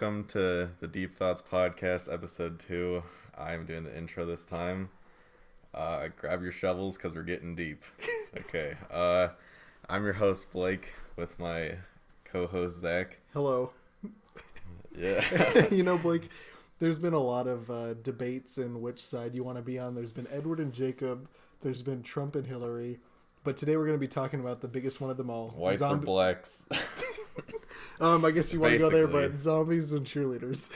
welcome to the Deep Thoughts podcast, episode 2. I'm doing the intro this time. Grab your shovels because we're getting deep. Okay. I'm your host, Blake, with my co-host, Zach. Hello. Yeah. Blake, there's been a lot of debates in which side you want to be on. There's been Edward and Jacob. There's been Trump and Hillary. But today we're going to be talking about the biggest one of them all. Whites or blacks. I guess you want to go there, but zombies and cheerleaders.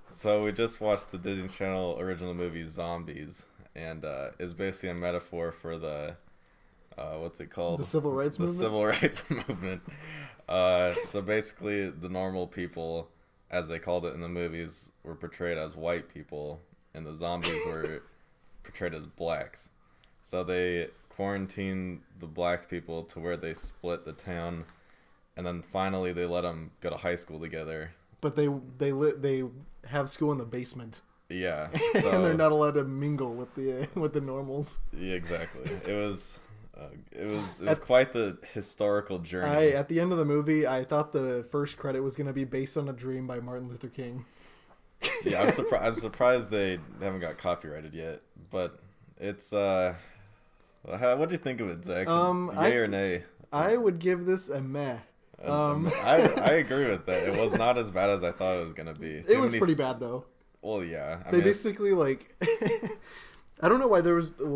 So we just watched the Disney Channel original movie Zombies, and it's basically a metaphor for the what's it called? The Civil Rights Movement? The Civil Rights Movement. So basically the normal people, as they called it in the movies, were portrayed as white people, and the zombies were portrayed as blacks. So they quarantined the black people to where they split the town, and then finally they let them go to high school together. But they have school in the basement. Yeah, so... and they're not allowed to mingle with the normals. Yeah, exactly. It was quite the historical journey. At the end of the movie, I thought the first credit was going to be based on a dream by Martin Luther King. Yeah, I'm surprised they haven't got copyrighted yet. But it's what do you think of it, Zach? Yay or nay? I would give this a meh. I agree with that. It was not as bad as I thought it was going to be. It was pretty bad, though. Well, yeah. They basically, I don't know why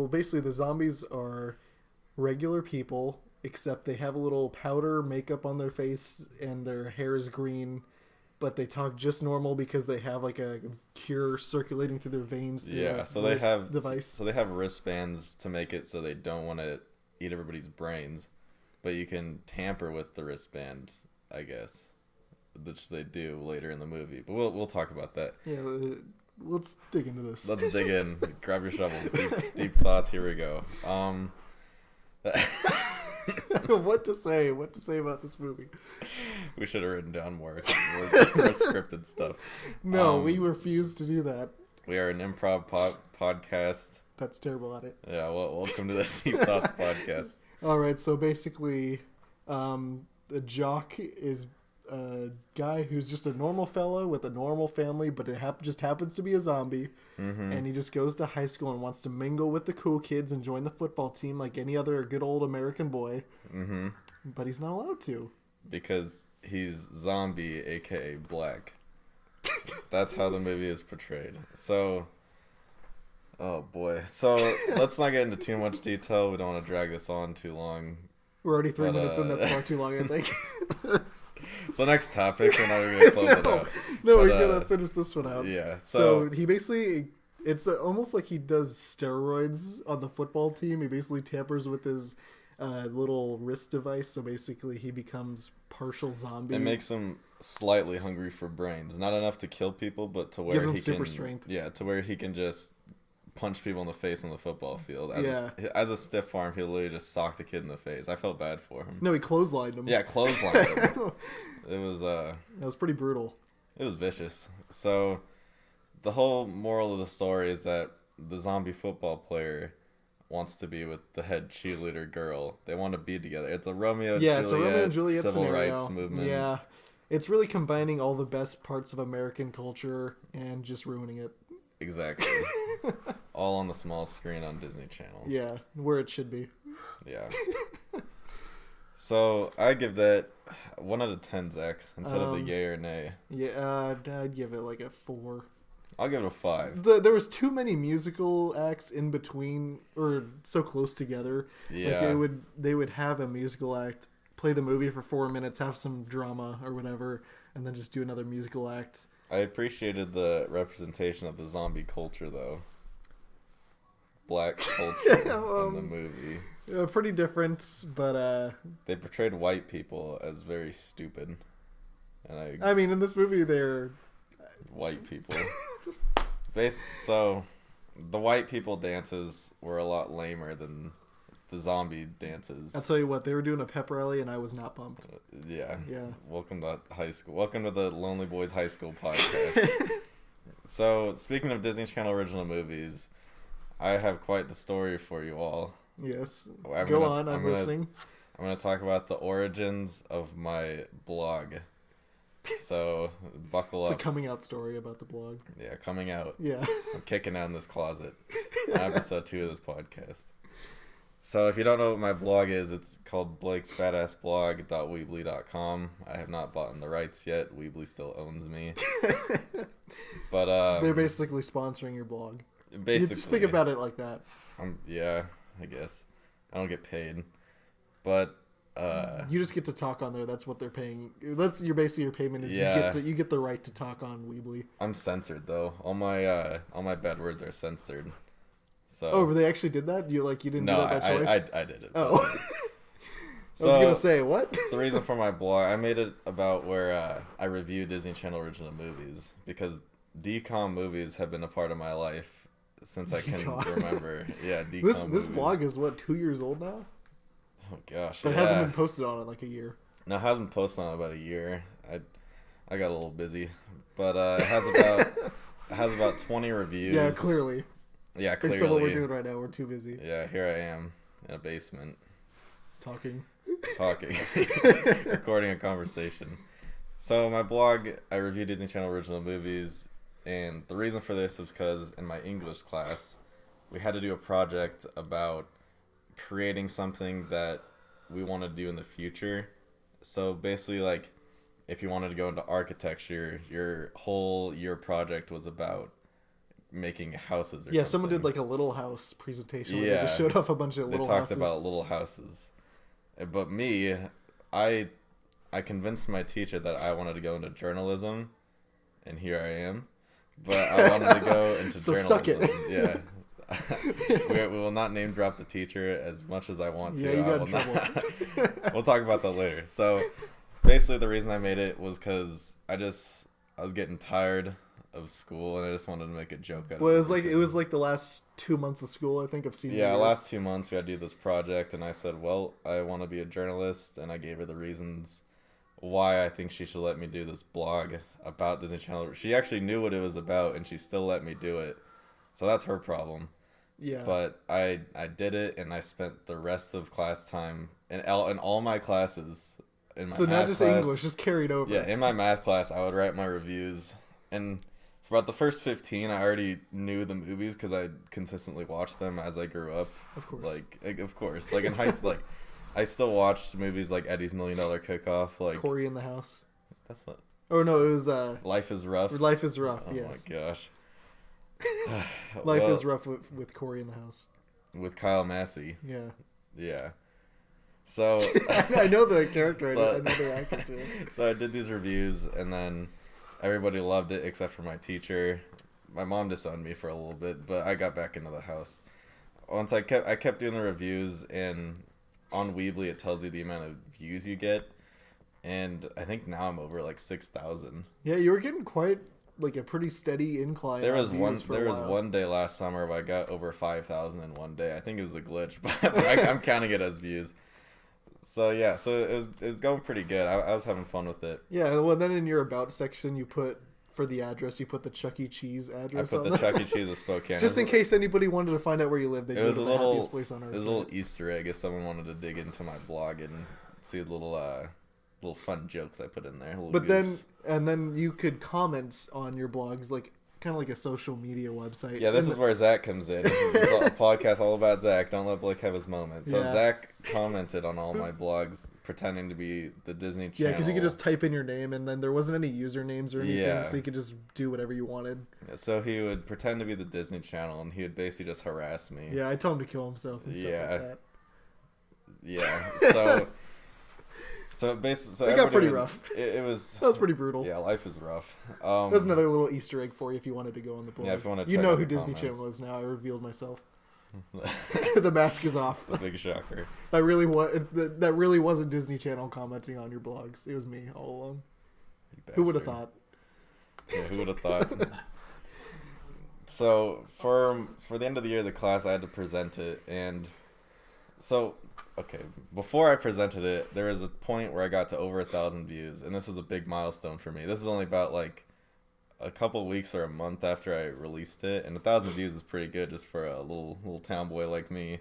basically the zombies are regular people, except they have a little powder makeup on their face and their hair is green, but they talk just normal because they have like a cure circulating through their veins. Yeah, so they have wristbands to make it so they don't want to eat everybody's brains. But you can tamper with the wristband, I guess, which they do later in the movie. But we'll talk about that. Yeah, let's dig into this. Let's dig in. Grab your shovels. Deep thoughts. Here we go. What to say about this movie? We should have written down more scripted stuff. No, we refuse to do that. We are an improv podcast. That's terrible at it. Yeah, well, welcome to the Deep Thoughts podcast. All right, so basically, the jock is a guy who's just a normal fellow with a normal family, but it just happens to be a zombie. Mm-hmm. And he just goes to high school and wants to mingle with the cool kids and join the football team like any other good old American boy. Mm-hmm. But he's not allowed to. Because he's zombie, a.k.a. black. That's how the movie is portrayed. So... Oh, boy. So, let's not get into too much detail. We don't want to drag this on too long. We're already 3 minutes in. That's far too long, I think. So, next topic. We're not even going to close it out. No, we're going to finish this one out. Yeah. So he basically... It's almost like he does steroids on the football team. He basically tampers with his little wrist device. So, basically, he becomes partial zombie. It makes him slightly hungry for brains. Not enough to kill people, but to where gives him super strength. Yeah, to where he can just... punch people in the face on the football field. As a stiff arm, he'll literally just sock the kid in the face. I felt bad for him. No, he clotheslined him. Yeah, clotheslined him. It was pretty brutal. It was vicious. So, the whole moral of the story is that the zombie football player wants to be with the head cheerleader girl. They want to be together. It's a Romeo and Juliet civil scenario. Rights movement. Yeah. It's really combining all the best parts of American culture and just ruining it. Exactly. All on the small screen on Disney Channel. Yeah, where it should be. Yeah. So, I give that 1 out of 10, Zach, instead of the yay or nay. Yeah, I'd give it like a 4. I'll give it a 5. There was too many musical acts in between, or so close together. Yeah. Like they would have a musical act, play the movie for 4 minutes, have some drama or whatever, and then just do another musical act. I appreciated the representation of the zombie culture, though. Black culture in the movie. Pretty different, but... They portrayed white people as very stupid. And I mean, in this movie, they're... White people. So, the white people dances were a lot lamer than the zombie dances. I'll tell you what, they were doing a pep rally and I was not pumped. Yeah. Yeah. Welcome to high school. Welcome to the Lonely Boys High School podcast. So, speaking of Disney Channel original movies, I have quite the story for you all. Yes. I'm listening. I'm going to talk about the origins of my blog. So buckle It's up. a coming out story about the blog. Yeah, coming out. Yeah. I'm kicking out in this closet. Episode 2 of this podcast. So if you don't know what my blog is, it's called blakesbadassblog.weebly.com. I have not bought the rights yet. Weebly still owns me. But they're basically sponsoring your blog. basically, You just think about it like that. yeah, I guess. I don't get paid. But You just get to talk on there. That's what they're paying. That's your payment is Yeah. you get the right to talk on Weebly. I'm censored though. All my bad words are censored. So Oh, but they actually did that? You didn't no, do that by choice? I did it. Oh. So, I was gonna say what? The reason for my blog, I made it about where I review Disney Channel original movies because DCOM movies have been a part of my life since I can DCOM. remember. Yeah, DCOM This movies. blog is what, 2 years old now? Oh gosh, But it hasn't been posted on it like a year. No, it hasn't been posted on about a year. I got a little busy, but it has about 20 reviews. Yeah, clearly. Yeah, Based clearly. on what we're doing right now, we're too busy Yeah, here I am in a basement talking. recording a conversation. So my blog, I review Disney Channel original movies, and the reason for this is because in my English class, we had to do a project about creating something that we want to do in the future. So basically, like, if you wanted to go into architecture, your project was about making houses or Yeah, something. someone did like a little house presentation where Yeah. they just showed off a bunch of They little talked houses. about little houses. But me, I convinced my teacher that I wanted to go into journalism, and here I am. But I wanted to go into So journalism. suck it. Yeah. we will not name drop the teacher as much as I want to. Yeah, you I got will in trouble. not. We'll talk about that later. So basically the reason I made it was because I was getting tired of school and I just wanted to make a joke out of it. Well, it was like the last 2 months of school, I think, of senior Yeah, year. last 2 months we had to do this project, and I said, well, I want to be a journalist, and I gave her the reasons why I think she should let me do this blog about Disney Channel. She actually knew what it was about, and she still let me do it. So that's her problem. Yeah. But I did it, and I spent the rest of class time in all my classes. In my So not math just class, English, just carried over. yeah, in my math class, I would write my reviews, and for about the first 15, I already knew the movies because I consistently watched them as I grew up. Of course. Of course. Like in high school, like I still watched movies like Eddie's $1 Million Cook-Off. Like Corey in the House. that's not. Oh no, it was Life is Rough. Life is Rough. Oh Yes. my gosh. Life Well, is Rough with Corey in the House. with Kyle Massey. Yeah. Yeah. So I know the character. So- I know the actor too. so I did these reviews, and then everybody loved it except for my teacher. My mom disowned me for a little bit, but I got back into the house. Once I kept doing the reviews, and on Weebly it tells you the amount of views you get, and I think now I'm over like 6,000. Yeah, you were getting quite like a pretty steady incline. There on was views for a while. one day last summer where I got over 5,000 in one day. I think it was a glitch, but I'm counting it as views. So yeah, so it was going pretty good. I was having fun with it. Yeah, well, then in your about section, you put for the address, you put the Chuck E. Cheese I address. put on the there. Chuck E. Cheese of Spokane. Just in case anybody wanted to find out where you lived, they It go was to a the little. happiest place on earth. It was a little Easter egg if someone wanted to dig into my blog and see little fun jokes I put in there. Little But goofs. then you could comment on your blogs, like kind of like a social media website. Yeah, this And is where Zach comes in. It's a podcast all about Zach. Don't let Blake have his moment. So Yeah. Zach commented on all my blogs, pretending to be the Disney Channel. Yeah, because you could just type in your name, and then there wasn't any usernames or anything, Yeah. so you could just do whatever you wanted. So he would pretend to be the Disney Channel, and he would basically just harass me. Yeah, I told him to kill himself and stuff Yeah. like that. Yeah. So basically, It got pretty rough. It was. That was pretty brutal. Yeah, life is rough. There's another little Easter egg for you if you wanted to go on the blog. Yeah, if you wanna you check know out who the Disney comments. Channel is now. I revealed myself. The mask is off. The big shocker. That really wasn't Disney Channel commenting on your blogs. It was me all along. You Who would have bastard. thought? Yeah, who would have thought? So for the end of the year of the class, I had to present it, and so okay, before I presented it, there was a point where I got to over 1,000 views, and this was a big milestone for me. This is only about like a couple weeks or a month after I released it, and 1,000 views is pretty good just for a little town boy like me.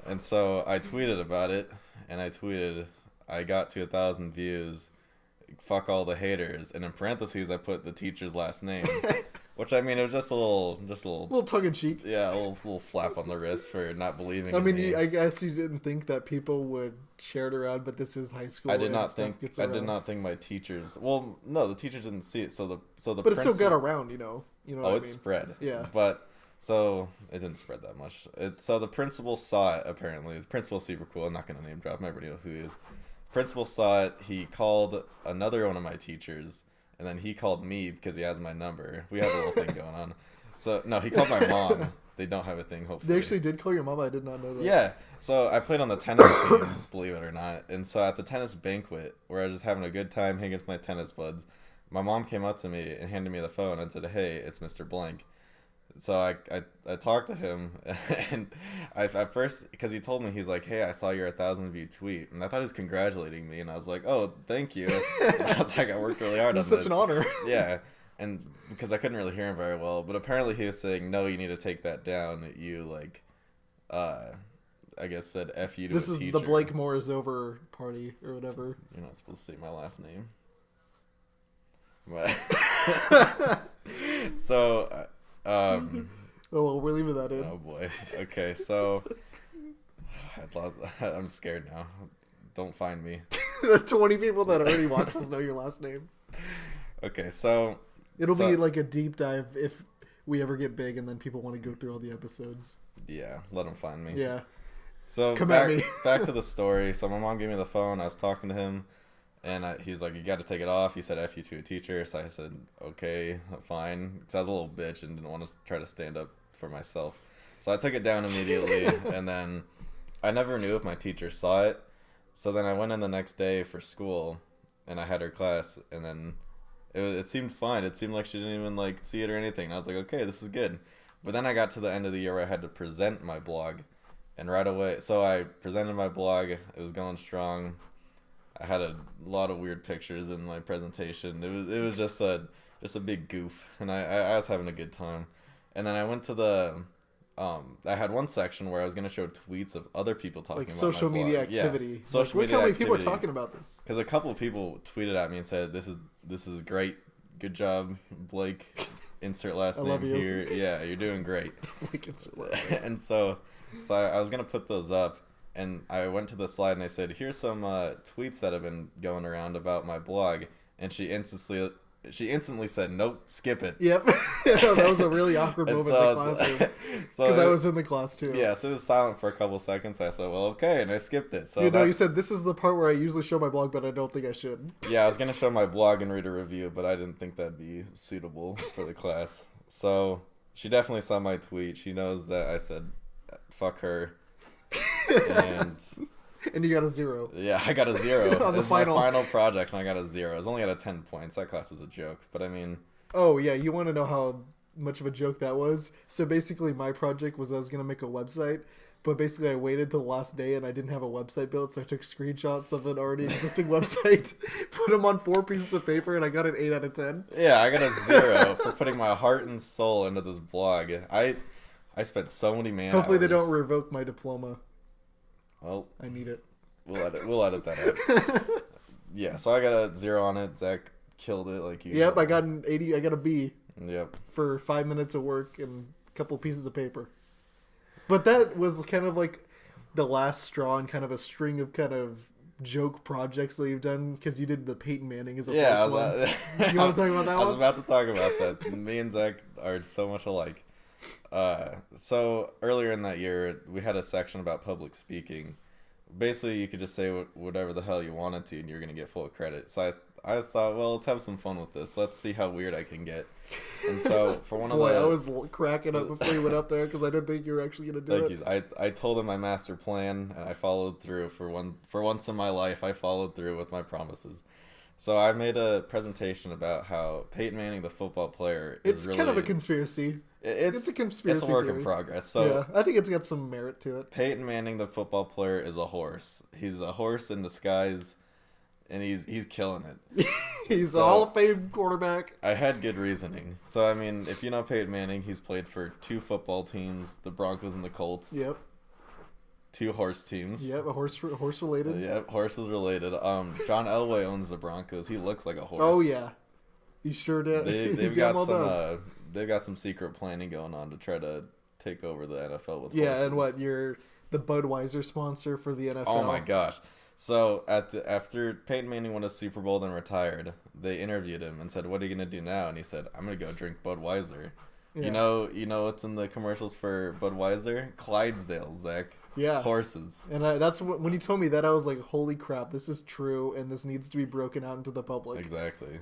And so I tweeted about it, and I tweeted, I got to 1,000 views. fuck all the haters, and in parentheses I put the teacher's last name, which I mean it was just a little tongue in cheek. Yeah, a little slap on the wrist for not believing. I mean, in me. I guess you didn't think that people would share it around, but this is high school. I did not think my teachers. Well, no, the teachers didn't see it, so the. But it still got around, you know. Oh, it spread. Yeah. But so it didn't spread that much. So the principal saw it. Apparently, the principal's super cool. I'm not gonna name drop him. Everybody knows who he is. Principal saw it. He called another one of my teachers, and then he called me because he has my number. We have a little thing going on. So no, he called my mom. They don't have a thing, hopefully. They actually did call your mom? I did not know that. Yeah. So I played on the tennis team, believe it or not. And so at the tennis banquet, where I was just having a good time hanging with my tennis buds, my mom came up to me and handed me the phone and said, "Hey, it's Mr. Blank." So I talked to him, and at first, because he told me, he's like, "Hey, I saw your 1,000 view tweet," and I thought he was congratulating me, and I was like, "Oh, thank you." And I was like, "I worked really hard on this." It's such an honor. Yeah, and because I couldn't really hear him very well, but apparently he was saying, "No, you need to take that down." You like, I guess said "F you" to this a teacher. This is the Blake Moore is over party or whatever. You're not supposed to say my last name. But so. Oh well, we're leaving that in. Oh boy. Okay, so I'm scared now. Don't find me. The 20 people that already watch us know your last name. Okay, so it'll be like a deep dive if we ever get big, and then people want to go through all the episodes. Yeah, let them find me. Yeah. So come at me. Back to the story. So my mom gave me the phone. I was talking to him. And he's like, "You got to take it off." He said "F you" to a teacher. So I said, "Okay, fine." Because I was a little bitch and didn't want to try to stand up for myself. So I took it down immediately. And then I never knew if my teacher saw it. So then I went in the next day for school, and I had her class. And then it seemed fine. It seemed like she didn't even like see it or anything. And I was like, "Okay, this is good." But then I got to the end of the year where I had to present my blog, and right away, so I presented my blog. It was going strong. I had a lot of weird pictures in my presentation. It was just a big goof, and I was having a good time. And then I went to the I had one section where I was gonna show tweets of other people talking like about social my blog. media activity. Yeah, social media look how many activity. people are talking about this. Because a couple of people tweeted at me and said, "This is great, good job, Blake. Insert last name here. Yeah, you're doing great." Blake insert last name. And so I was gonna put those up. And I went to the slide and I said, "Here's some tweets that have been going around about my blog." And she instantly said, "Nope, skip it." Yep. That was a really awkward moment in the classroom. Because I was in the class too. Yeah, so it was silent for a couple seconds. I said, "Well, okay," and I skipped it. So you said, "This is the part where I usually show my blog, but I don't think I should." Yeah, I was gonna show my blog and read a review, but I didn't think that'd be suitable for the class. So she definitely saw my tweet. She knows that I said, "Fuck her." And you got a 0. Yeah, I got a 0. On the my final project, and I got a 0. I was only at 10 points. That class was a joke, but I mean. Oh yeah, you want to know how much of a joke that was? So basically, my project was I was gonna make a website, but basically I waited till the last day and I didn't have a website built, so I took screenshots of an already existing website, put them on 4 pieces of paper, and I got an 8 out of 10. Yeah, I got a 0 for putting my heart and soul into this blog. I spent so many man Hopefully hours. They don't revoke my diploma. Well, I need it. We'll edit that out. Yeah, so I got a 0 on it. Zach killed it like usual. Yep, I got an 80. I got a B. Yep. For 5 minutes of work and a couple pieces of paper. But that was kind of like the last straw in kind of a string of kind of joke projects that you've done, because you did the Peyton Manning as a first one. You want to talk about that one? I was about to talk about that. Me and Zach are so much alike. So earlier in that year, we had a section about public speaking. Basically, you could just say whatever the hell you wanted to, and you're gonna get full credit. So I just thought, well, let's have some fun with this. Let's see how weird I can get. And so for one of the, I was cracking up before you went up there because I didn't think you were actually gonna do it. Thank you. I told him my master plan, and I followed through. For once in my life, I followed through with my promises. So I made a presentation about how Peyton Manning, the football player, is kind of a conspiracy. It's a conspiracy. It's a work theory. in progress. So yeah, I think it's got some merit to it. Peyton Manning, the football player, is a horse. He's a horse in disguise, and he's killing it. He's a Hall of Fame quarterback. I had good reasoning. So I mean, if you know Peyton Manning, he's played for 2 football teams, the Broncos and the Colts. Yep. two horse teams. Yep, a horse related. Yep, horses related. John Elway owns the Broncos. He looks like a horse. Oh yeah, he sure did. They've got some. They've got some secret planning going on to try to take over the NFL with horses. And what, you're the Budweiser sponsor for the NFL? Oh my gosh. So after Peyton Manning won a Super Bowl and retired, they interviewed him and said, "What are you gonna do now?" And he said, "I'm gonna go drink Budweiser." Yeah. You know what's in the commercials for Budweiser? Clydesdales, Zach. Yeah. Horses. And that's when you told me that, I was like, holy crap, this is true, and this needs to be broken out into the public. Exactly.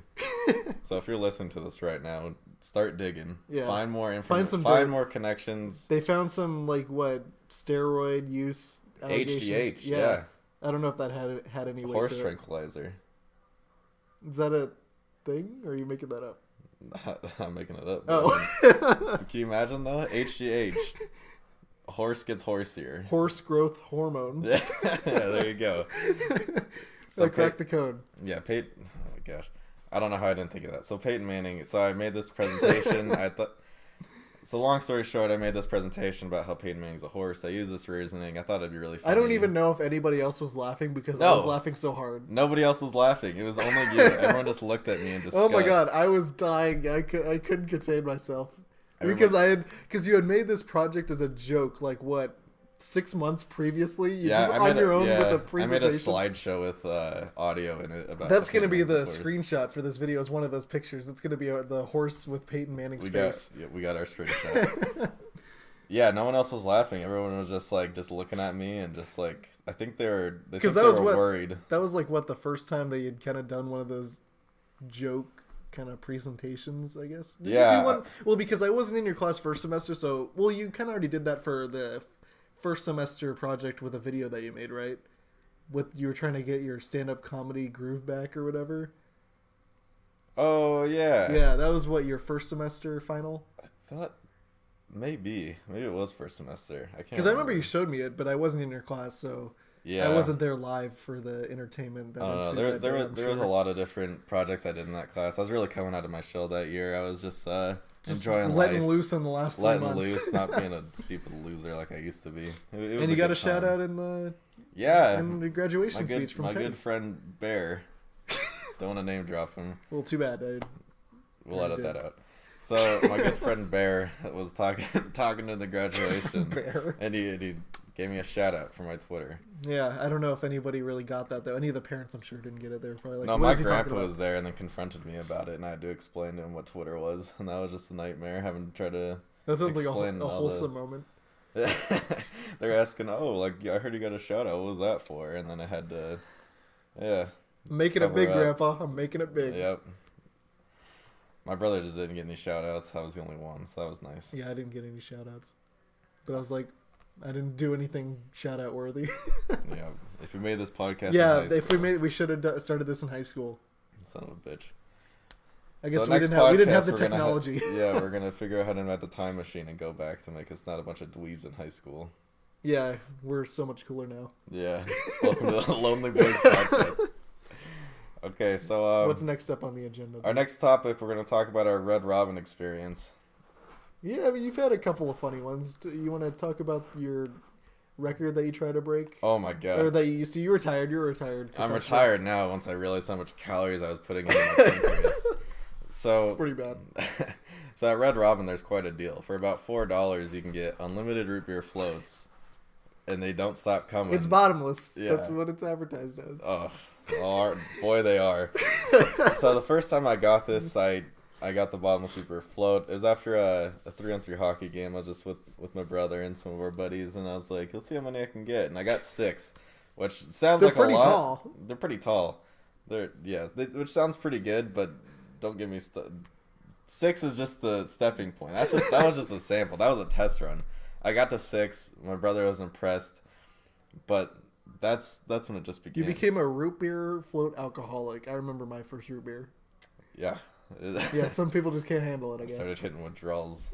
So if you're listening to this right now, start digging. Yeah. Find more information. Find more connections. They found some, like, steroid use allegations. HGH, yeah. I don't know if that had any weight Horse to it. tranquilizer. Is that a thing, or are you making that up? I'm making it up. Oh. Can you imagine, though? HGH. Horse gets horsier. Horse growth hormones. Yeah, there you go. So I cracked the code. Yeah, Peyton. Oh my gosh, I don't know how I didn't think of that. So Peyton Manning. So I made this presentation. So long story short, I made this presentation about how Peyton Manning's a horse. I used this reasoning. I thought it'd be really funny. I don't even know if anybody else was laughing because I was laughing so hard. Nobody else was laughing. It was only you. Everyone just looked at me in disgust. Oh my god, I was dying. I couldn't contain myself. Because you had made this project as a joke, 6 months previously? With the presentation. I made a slideshow with audio in it. That's going to be the screenshot for this video, is one of those pictures. It's going to be the horse with Peyton Manning's face. We got our screenshot. Yeah, no one else was laughing. Everyone was just looking at me and I think they were worried. That was the first time they had kind of done one of those joke kind of presentations, I guess. Did you do one? Well, because I wasn't in your class first semester, so you kind of already did that for the first semester project with a video that you made, right? You were trying to get your stand-up comedy groove back or whatever. Oh yeah. Yeah, that was your first semester final. I thought maybe it was first semester. I can't. Because I remember you showed me it, but I wasn't in your class, so. Yeah. I wasn't there live for the entertainment. There was a lot of different projects I did in that class. I was really coming out of my shell that year. I was just enjoying letting life. Loose in the last 3 months. Letting loose, not being a stupid loser like I used to be. And you got a shout out in the graduation speech from my good friend Bear. Don't want to name drop him. Well, too bad, dude. We'll edit that out. So my good friend Bear was talking to the graduation. Bear. And he gave me a shout out for my Twitter. Yeah, I don't know if anybody really got that though. Any of the parents, I'm sure, didn't get it. They were probably like, "No, my grandpa was there and then confronted me about it, and I had to explain to him what Twitter was, and that was just a nightmare having to try to." That sounds like a wholesome moment. They're asking, "Oh, I heard you got a shout out. What was that for?" And then I had to, making it big, Grandpa. I'm making it big. Yep. My brother just didn't get any shout outs. I was the only one, so that was nice. Yeah, I didn't get any shout outs, but I was like, I didn't do anything shout out worthy. Yeah, if we made this podcast, in high school, we should have started this in high school. Son of a bitch. I guess we didn't have the technology. We're gonna figure out how to invent the time machine and go back to make us not a bunch of dweebs in high school. Yeah, we're so much cooler now. Yeah, welcome to the Lonely Boys podcast. Okay, so what's next up on the agenda? Our next topic, we're gonna talk about our Red Robin experience. Yeah, I mean, you've had a couple of funny ones. You want to talk about your record that you try to break? Oh my god! Or that you used to. You were retired. You're retired. I'm retired now. Once I realized how much calories I was putting in my pancreas. So it's pretty bad. So at Red Robin, there's quite a deal. For about $4, you can get unlimited root beer floats, and they don't stop coming. It's bottomless. Yeah. That's what it's advertised as. Oh, boy, they are. So the first time I got this, I got the bottomless root beer float. It was after a 3-on-3 hockey game. I was just with my brother and some of our buddies, and I was like, let's see how many I can get. And I got 6, which sounds like a lot. They're pretty tall. They're pretty tall. Which sounds pretty good, but don't get me 6 is just the stepping point. That was just a sample. That was a test run. I got to 6. My brother was impressed, but that's when it just began. You became a root beer float alcoholic. I remember my first root beer. Yeah. Yeah, some people just can't handle it, I guess. Started hitting withdrawals.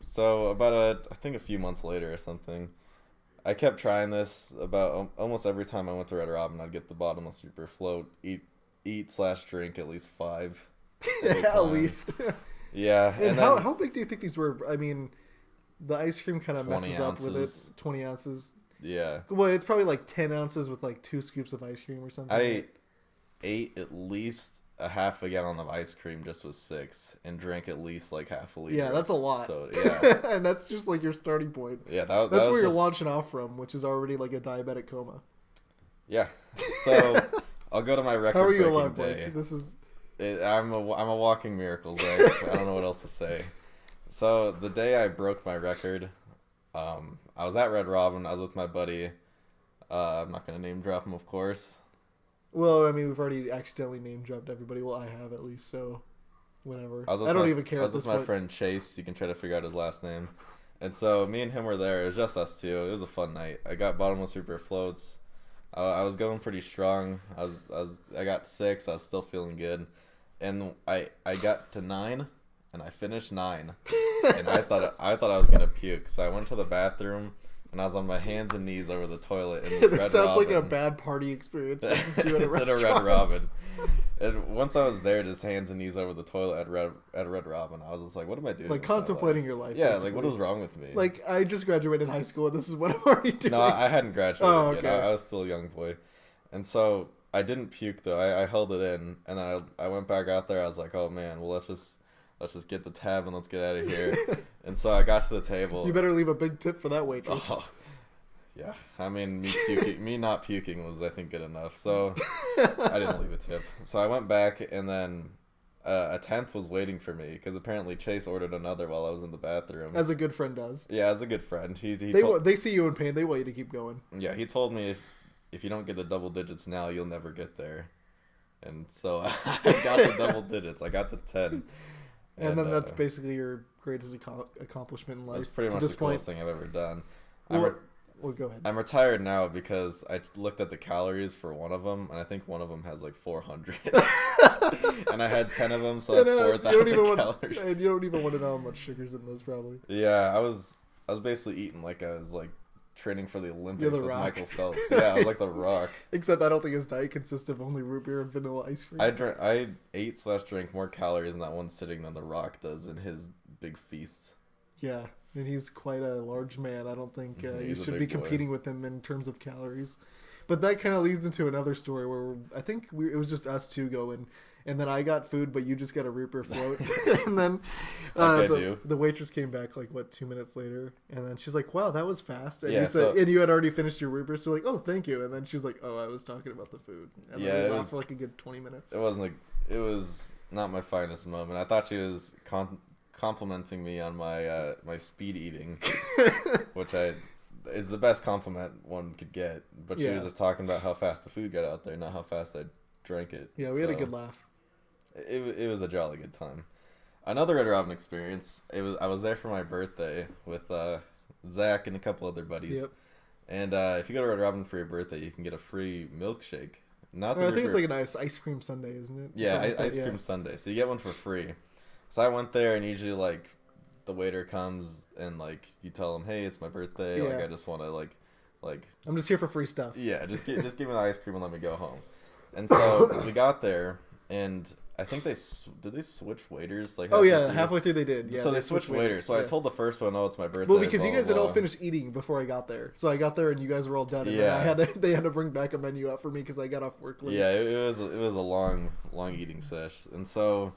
So about I think a few months later or something, I kept trying this. About almost every time I went to Red Robin, I'd get the bottomless super float, eat/drink at least 5. At least. Yeah. And how big do you think these were? I mean, the ice cream kind of messes up with it. 20 ounces. Yeah. Well, it's probably like 10 ounces with like 2 scoops of ice cream or something. I ate at least a half a gallon of ice cream just with 6 and drank at least like half a liter. Yeah, that's a lot. So yeah. And that's just like your starting point. Yeah, that's was where you're just... launching off from, which is already like a diabetic coma. Yeah. So I'll go to my record. How are you breaking alive, day. Blake? This is. I'm a walking miracle, Zach. I don't know what else to say. So the day I broke my record, I was at Red Robin. I was with my buddy. I'm not gonna name drop him, of course. Well, I mean, we've already accidentally name dropped everybody. Well, I have at least, so whatever. I don't even care. I was with my friend Chase. You can try to figure out his last name. And so me and him were there. It was just us two. It was a fun night. I got bottomless root beer floats. I was going pretty strong. I got 6. I was still feeling good, and I got to 9, and I finished 9, and I thought I was gonna puke. So I went to the bathroom, and I was on my hands and knees over the toilet in this It Red sounds Robin. like a bad party experience. Just do it It's at a Red Robin. And once I was there, just hands and knees over the toilet at Red Robin, I was just like, "What am I doing?" Like contemplating your life. Yeah, basically. like what was wrong with me? Like I just graduated high school, and this is what I'm already doing. No, I hadn't graduated Oh, okay. yet. I was still a young boy, and so I didn't puke though. I held it in, and then I went back out there. I was like, "Oh man, well let's just get the tab and let's get out of here." And so I got to the table. You better leave a big tip for that waitress. Oh, yeah, I mean, me not puking was, I think, good enough. So I didn't leave a tip. So I went back, and then a 10th was waiting for me because apparently Chase ordered another while I was in the bathroom. As a good friend does. Yeah, as a good friend. They see you in pain. They want you to keep going. Yeah, he told me if you don't get the double digits now, you'll never get there. And so I got the double digits. I got to 10. And then that's basically your greatest accomplishment in life. That's pretty much the coolest thing I've ever done. Well, go ahead. I'm retired now because I looked at the calories for one of them, and I think one of them has like 400. And I had 10 of them, so that's 4,000 calories. And you don't even want to know how much sugar's in those, probably. Yeah, I was basically eating like I was like training for the Olympics with Rock. Michael Phelps. Yeah, I was like the Rock. Except I don't think his diet consists of only root beer and vanilla ice cream. I ate/drank more calories in that one sitting than the Rock does in his big feasts. Yeah, and he's quite a large man. I don't think you should be competing with him in terms of calories. But that kind of leads into another story where I think it was just us two going, and then I got food, but you just got a root beer float. And then the waitress came back like 2 minutes later, and then she's like, "Wow, that was fast." And and you had already finished your root beer, so like, "Oh, thank you." And then she's like, "Oh, I was talking about the food." And then we laughed for like a good 20 minutes. It was not my finest moment. I thought she was complimenting me on my my speed eating, which is the best compliment one could get. But she was just talking about how fast the food got out there, not how fast I drank it. Yeah, we had a good laugh. It was a jolly good time. Another Red Robin experience. I was there for my birthday with Zach and a couple other buddies. Yep. And if you go to Red Robin for your birthday, you can get a free milkshake. I think it's like a nice ice cream sundae, isn't it? Yeah, ice cream sundae. So you get one for free. So I went there, and usually like the waiter comes and like you tell him, "Hey, it's my birthday. Yeah. Like I just want to like I'm just here for free stuff." Yeah, just give me the ice cream and let me go home. And so we got there, and I think did they switch waiters? Like halfway through they did. Yeah, so they switched waiters. So I told the first one, "Oh, it's my birthday." Well, because you guys had all finished eating before I got there, so I got there and you guys were all done. And then they had to bring back a menu out for me because I got off work late. Yeah, it was a long eating sesh, and so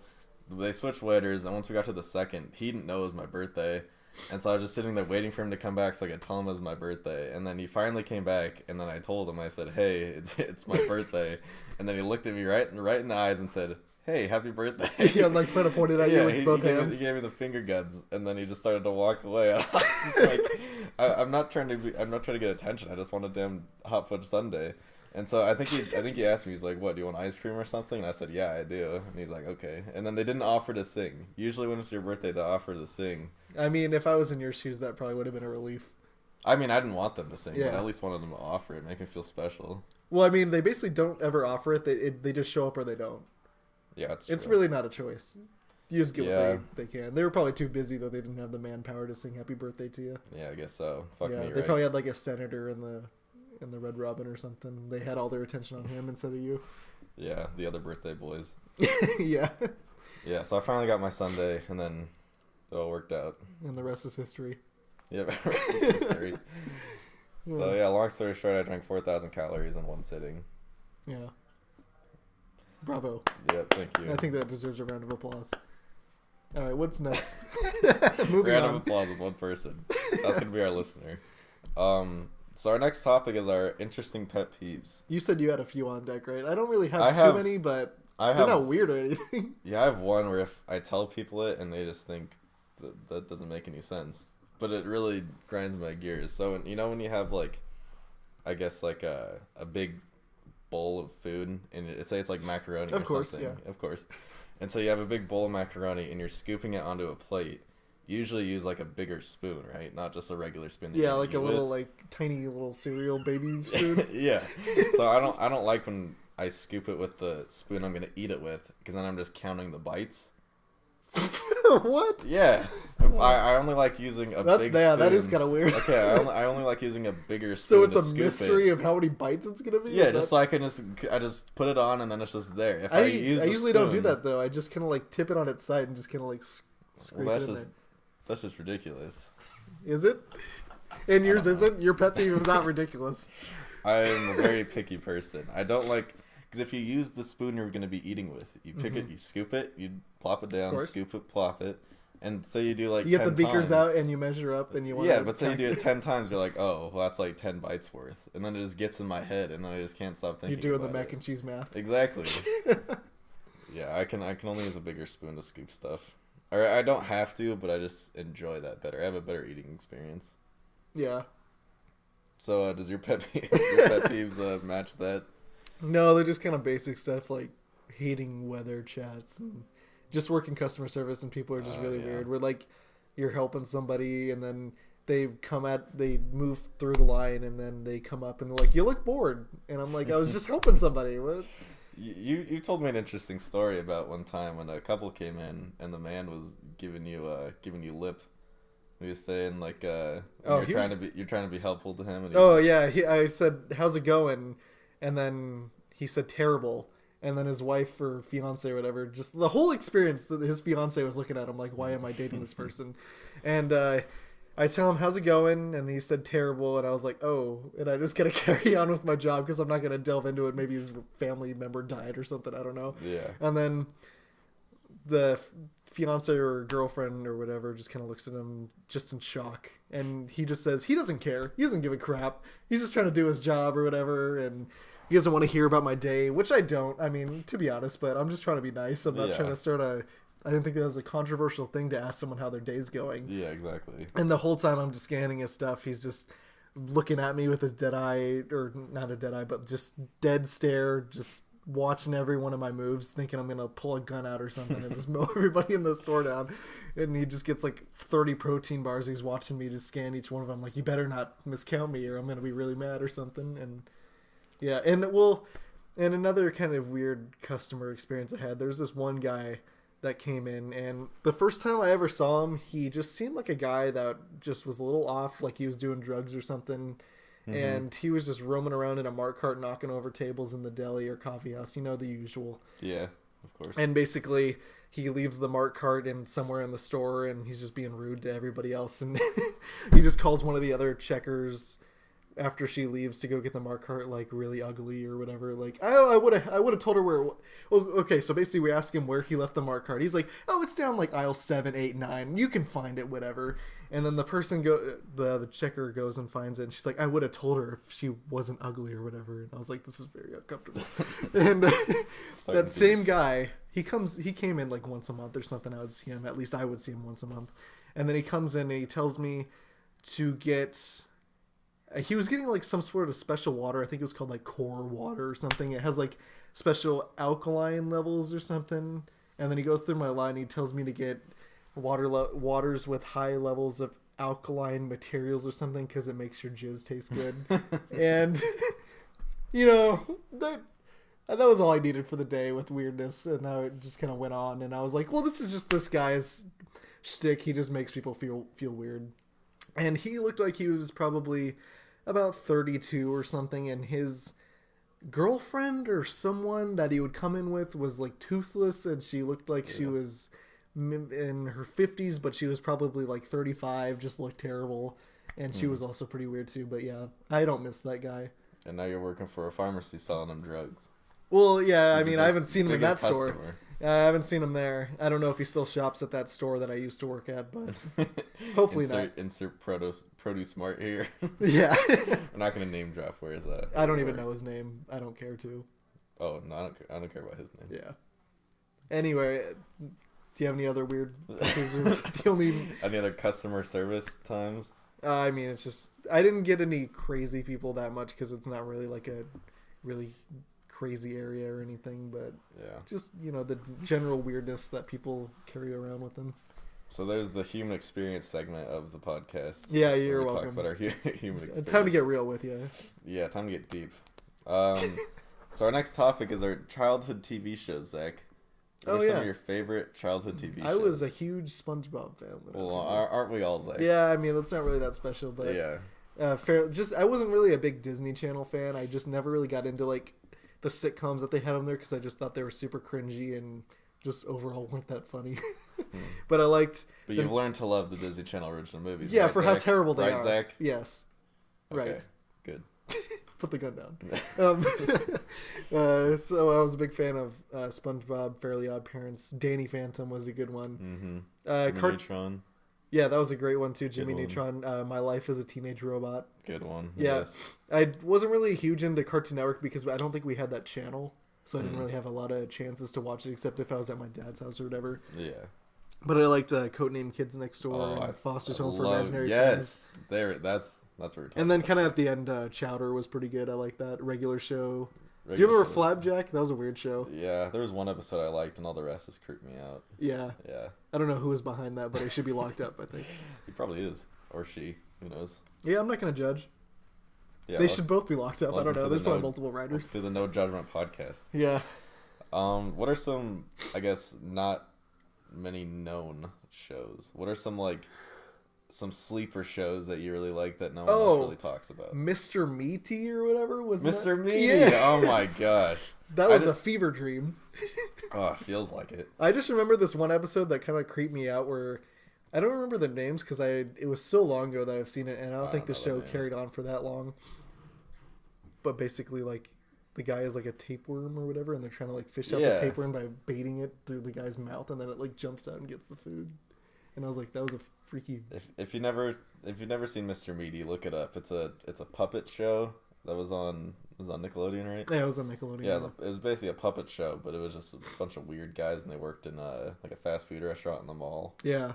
they switched waiters. And once we got to the second, he didn't know it was my birthday. And so I was just sitting there waiting for him to come back so I could tell him it was my birthday. And then he finally came back, and then I told him, I said, "Hey, it's my birthday." And then he looked at me right in the eyes and said, "Hey, happy birthday." Yeah, like trying to point it at you with both hands. He gave me the finger guns, and then he just started to walk away. I was just like, I'm not trying to get attention. I just want a damn hot fudge sundae. And so I think he asked me, he's like, "What, do you want ice cream or something?" And I said, "Yeah, I do." And he's like, "Okay." And then they didn't offer to sing. Usually when it's your birthday, they offer to sing. I mean, if I was in your shoes, that probably would have been a relief. I mean, I didn't want them to sing, but I at least wanted them to offer it, make me feel special. Well, I mean, they basically don't ever offer it. They just show up or they don't. Yeah, it's really not a choice. You just get what they can. They were probably too busy, though. They didn't have the manpower to sing happy birthday to you. Yeah, I guess so. Fuck me, right? They probably had like a senator in the Red Robin or something. They had all their attention on him instead of you. Yeah, the other birthday boys. Yeah. Yeah, so I finally got my sundae, and then it all worked out. And the rest is history. Yeah, the rest is history. So yeah, long story short, I drank 4,000 calories in one sitting. Yeah. Bravo. Yep, thank you. I think that deserves a round of applause. All right, what's next? Moving round on. of applause with one person. That's gonna be our listener. So our next topic is our interesting pet peeves. You said you had a few on deck, right? I don't really have too many, but they're not weird or anything. Yeah, I have one where if I tell people it and they just think that doesn't make any sense, but it really grinds my gears. So you know when you have like, I guess like a big bowl of food and say it's like macaroni or something. Yeah. Of course. And so you have a big bowl of macaroni and you're scooping it onto a plate. You usually use like a bigger spoon, right? Not just a regular spoon. Yeah, like a little like tiny little cereal baby spoon. Yeah. So I don't like when I scoop it with the spoon I'm gonna eat it with, because then I'm just counting the bites. What? Yeah. I only like using a big spoon. Yeah, that is kind of weird. Okay, I only like using a bigger spoon. So it's a mystery of how many bites it's gonna be. Yeah, just so I just put it on and then it's just there. If I usually don't do that though. I just kind of like tip it on its side and just kind of like scrape it in there. That's just ridiculous. Is it? And yours isn't? Your pet peeve is not ridiculous. I'm a very picky person. I don't like... Because if you use the spoon you're going to be eating with, you pick it, you scoop it, you plop it down, scoop it, plop it. And say you do like 10 times. You get the beakers out and you measure up and you want to... Yeah, but say you do it 10 times, you're like, oh, well, that's like 10 bites worth. And then it just gets in my head and then I just can't stop thinking You're doing the mac and cheese math. Exactly. Yeah, I can only use a bigger spoon to scoop stuff. Or I don't have to, but I just enjoy that better. I have a better eating experience. Yeah. So does your pet peeves match that? No, they're just kind of basic stuff like hating weather chats and just working customer service, and people are just really weird. Where like you're helping somebody and then they move through the line and then they come up and they're like, you look bored. And I'm like, I was just helping somebody. What? You told me an interesting story about one time when a couple came in and the man was giving you lip. He was saying like you're trying to be helpful to him. And I said, how's it going? And then he said terrible. And then his wife or fiance or whatever, just the whole experience, his fiance was looking at him like, why am I dating this person? And I tell him, how's it going? And he said terrible. And I was like, oh. And I just got to carry on with my job because I'm not going to delve into it. Maybe his family member died or something. I don't know. Yeah. And then the fiance or girlfriend or whatever just kind of looks at him just in shock. And he just says he doesn't care. He doesn't give a crap. He's just trying to do his job or whatever. And he doesn't want to hear about my day, which I don't. I mean, to be honest, but I'm just trying to be nice. I'm not trying to start I didn't think that was a controversial thing to ask someone how their day's going. Yeah, exactly. And the whole time I'm just scanning his stuff, he's just looking at me with his dead eye, or not a dead eye, but just dead stare, just watching every one of my moves, thinking I'm going to pull a gun out or something and just mow everybody in the store down. And he just gets like 30 protein bars. He's watching me just scan each one of them. Like, you better not miscount me or I'm going to be really mad or something. And yeah. And another kind of weird customer experience I had, there's this one guy that came in, and the first time I ever saw him, he just seemed like a guy that just was a little off, like he was doing drugs or something. Mm-hmm. And he was just roaming around in a Mart cart, knocking over tables in the deli or coffee house, the usual. Yeah, of course. And basically he leaves the Mart cart in somewhere in the store and he's just being rude to everybody else, and he just calls one of the other checkers after she leaves to go get the Mart cart, like, really ugly or whatever. Like, I would have told her where. Well, okay, so basically we ask him where he left the Mart cart. He's like, oh, it's down like aisle 7, 8, 9. You can find it, whatever. And then the person the checker goes and finds it. And she's like, I would have told her if she wasn't ugly or whatever. And I was like, this is very uncomfortable. And that same guy, he came in like once a month or something. I would see him. At least I would see him once a month. And then he comes in and he tells me to get. He was getting like some sort of special water. I think it was called like core water or something. It has like special alkaline levels or something. And then he goes through my line and he tells me to get waters with high levels of alkaline materials or something because it makes your jizz taste good. And that was all I needed for the day with weirdness. And now it just kind of went on. And I was like, well, this is just this guy's shtick. He just makes people feel weird. And he looked like he was probably about 32 or something, and his girlfriend or someone that he would come in with was like toothless, and she looked like she was in her 50s, but she was probably like 35, just looked terrible. and she was also pretty weird too. But yeah, I don't miss that guy. And now you're working for a pharmacy selling them drugs. Well, yeah, I He's mean, your I haven't seen him in that customer. store. I haven't seen him there. I don't know if he still shops at that store that I used to work at, but hopefully not. Insert produce mart here. Yeah. We're not gonna name drop. Where is that? I don't even know his name. I don't care to. Oh no, I don't care about his name. Yeah. Anyway, do you have any other weird Any other customer service times? I mean, it's just I didn't get any crazy people that much because it's not really like a really crazy area or anything, but yeah, just the general weirdness that people carry around with them. So there's the human experience segment of the podcast. Yeah, you're welcome. Talk about our human experience. It's time to get real with you. Yeah, time to get deep. So our next topic is our childhood TV shows, Zach. What are some of your favorite childhood TV shows? I was a huge SpongeBob fan. Well, aren't we all, Zach? Yeah, I mean, that's not really that special, but yeah. I wasn't really a big Disney Channel fan. I just never really got into like the sitcoms that they had on there because I just thought they were super cringy and just overall weren't that funny. But I liked. But you've learned to love the Disney Channel original movies. Yeah, right, for Zach? how terrible they are. Right, Zach? Yes. Okay, right. Good. Put the gun down. So I was a big fan of SpongeBob, Fairly Odd Parents. Danny Phantom was a good one. Jimmy Neutron. Yeah, that was a great one too. Jimmy Neutron. My Life as a Teenage Robot. Good one. Yeah, yes. I wasn't really huge into Cartoon Network because I don't think we had that channel, so I didn't really have a lot of chances to watch it except if I was at my dad's house or whatever. Yeah. But I liked Codename Kids Next Door and Foster's Home for Imaginary Friends. Yes, that's where we're talking. And then kind of at the end, Chowder was pretty good. I like that regular show. Do you remember Flapjack? That was a weird show. Yeah, there was one episode I liked, and all the rest just creeped me out. Yeah. Yeah. I don't know who was behind that, but he should be locked up, I think. He probably is. Or she. Who knows? Yeah, I'm not going to judge. Yeah, they should both be locked up. I don't know. There's probably multiple writers. Do the No Judgment podcast. Yeah. What are some, I guess, not many known shows? What are some sleeper shows that you really like that no one else really talks about? Mr. Meaty or whatever was Mr. Meaty. Yeah. Oh my gosh. That was a fever dream. Oh, it feels like it. I just remember this one episode that kind of creeped me out where I don't remember the names because it was so long ago that I've seen it, and I don't think the show carried on for that long. But basically, like, the guy is like a tapeworm or whatever, and they're trying to like fish out the tapeworm by baiting it through the guy's mouth, and then it like jumps out and gets the food. And I was like, that was a freaky. If you've never seen Mr. Meaty, look it up. It's a puppet show that was on Nickelodeon, right? Yeah, it was on Nickelodeon. Yeah, it was basically a puppet show, but it was just a bunch of weird guys, and they worked in like a fast food restaurant in the mall. Yeah.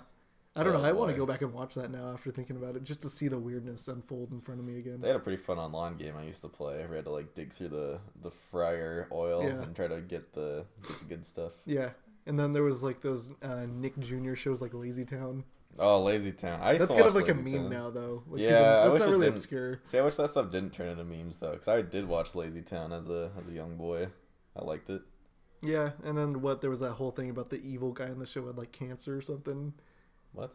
I don't know. I want to go back and watch that now after thinking about it, just to see the weirdness unfold in front of me again. They had a pretty fun online game I used to play. We had to like dig through the fryer oil and try to get the good stuff. Yeah, and then there was like those Nick Jr. shows like Lazy Town. Oh, Lazy Town. That's kind of like a meme now, though. Like, that's not really obscure. See, I wish that stuff didn't turn into memes, though, because I did watch Lazy Town as a young boy. I liked it. Yeah, and then there was that whole thing about the evil guy in the show had like cancer or something. What?